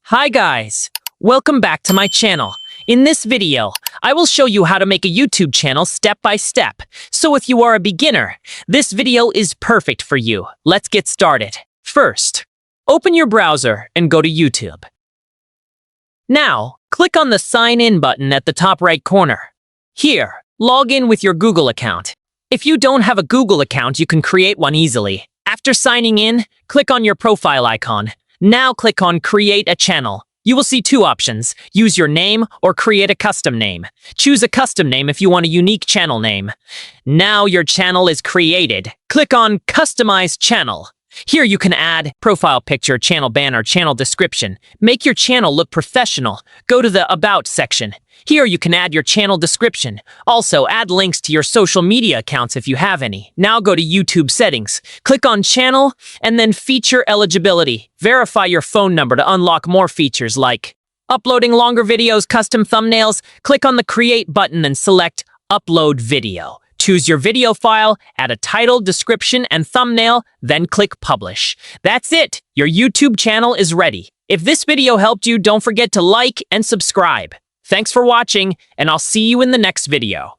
Hi guys! Welcome back to my channel. In this video, I will show you how to make a YouTube channel step by step. So if you are a beginner, this video is perfect for you. Let's get started. First, open your browser and go to YouTube. Now, click on the Sign In button at the top right corner. Here, log in with your Google account. If you don't have a Google account, you can create one easily. After signing in, click on your profile icon. Now click on Create a Channel. You will see two options, use your name or create a custom name. Choose a custom name if you want a unique channel name. Now your channel is created. Click on Customize Channel. Here you can add profile picture, channel banner, channel description. Make your channel look professional. Go to the About section. Here you can add your channel description. Also, add links to your social media accounts if you have any. Now go to YouTube settings. Click on Channel and then Feature Eligibility. Verify your phone number to unlock more features like uploading longer videos, custom thumbnails. Click on the Create button and select Upload Video. Choose your video file, add a title, description, and thumbnail, then click Publish. That's it! Your YouTube channel is ready. If this video helped you, don't forget to like and subscribe. Thanks for watching, and I'll see you in the next video.